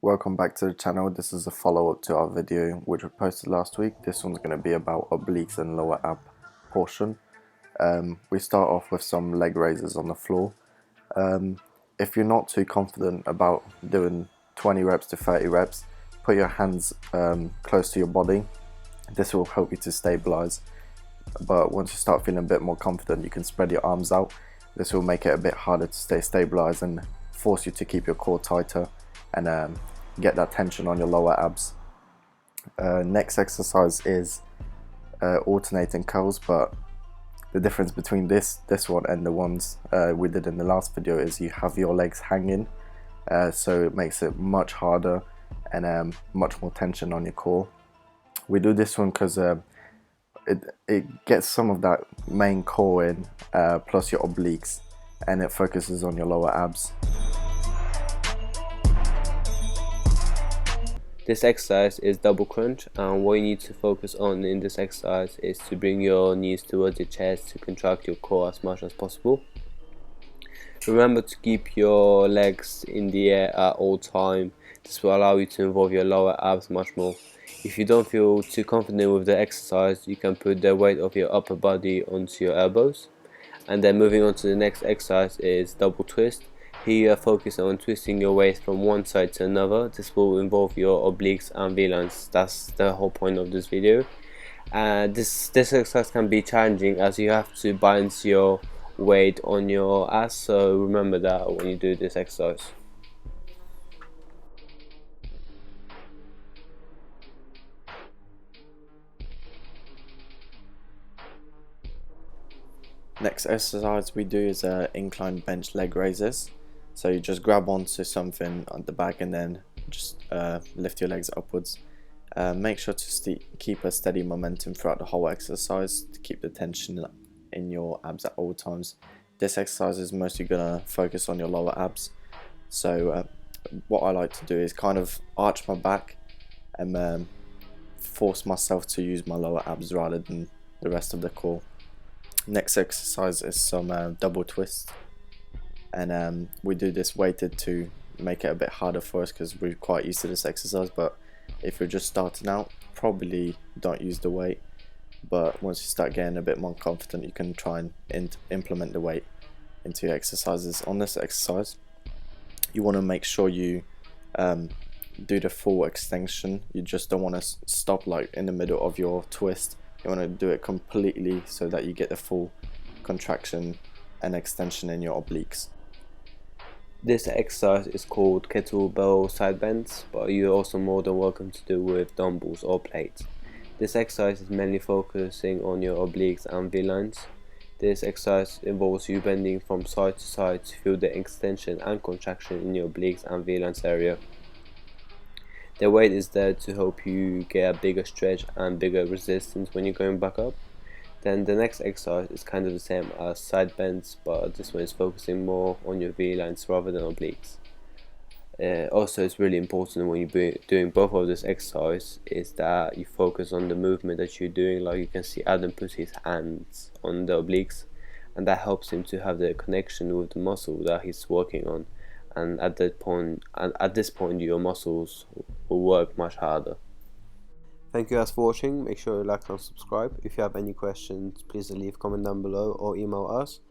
Welcome back to the channel. This is a follow-up to our video which we posted last week. This one's going to be about obliques and lower ab portion. We start off with some leg raises on the floor. If you're not too confident about doing 20 reps to 30 reps, put your hands close to your body. This will help you to stabilize. But once you start feeling a bit more confident, you can spread your arms out. This will make it a bit harder to stay stabilized and force you to keep your core tighter and get that tension on your lower abs. Next exercise is alternating curls, but the difference between this one and the ones we did in the last video is you have your legs hanging, so it makes it much harder and much more tension on your core. We do this one because it gets some of that main core in, plus your obliques, and it focuses on your lower abs. This exercise is double crunch, and what you need to focus on in this exercise is to bring your knees towards your chest to contract your core as much as possible. Remember to keep your legs in the air at all time. This will allow you to involve your lower abs much more. If you don't feel too confident with the exercise, you can put the weight of your upper body onto your elbows. And then moving on to the next exercise is double twist. Here you are focusing on twisting your waist from one side to another. This will involve your obliques and V-lines. That's the whole point of this video. And this exercise can be challenging as you have to balance your weight on your ass, so remember that when you do this exercise. Next exercise we do is incline bench leg raises. So you just grab onto something on the back and then just lift your legs upwards. Make sure to keep a steady momentum throughout the whole exercise to keep the tension in your abs at all times. This exercise is mostly going to focus on your lower abs. So what I like to do is kind of arch my back and force myself to use my lower abs rather than the rest of the core. Next exercise is some double twist, and we do this weighted to make it a bit harder for us because we're quite used to this exercise. But if you're just starting out, probably don't use the weight, but once you start getting a bit more confident, you can try and implement the weight into your exercises. On this exercise, you want to make sure you do the full extension. You just don't want to stop like in the middle of your twist. You want to do it completely so that you get the full contraction and extension in your obliques. This exercise is called kettlebell side bends, but you're also more than welcome to do with dumbbells or plates. This exercise is mainly focusing on your obliques and V-lines. This exercise involves you bending from side to side to feel the extension and contraction in your obliques and V-lines area. The weight is there to help you get a bigger stretch and bigger resistance when you're going back up. Then the next exercise is kind of the same as side bends, but this one is focusing more on your V-lines rather than obliques. Also, it's really important when you're doing both of this exercise is that you focus on the movement that you're doing. Like you can see Adam puts his hands on the obliques, and that helps him to have the connection with the muscle that he's working on. And at this point, your muscles will work much harder. Thank you guys for watching. Make sure you like and subscribe. If you have any questions, please leave a comment down below or email us.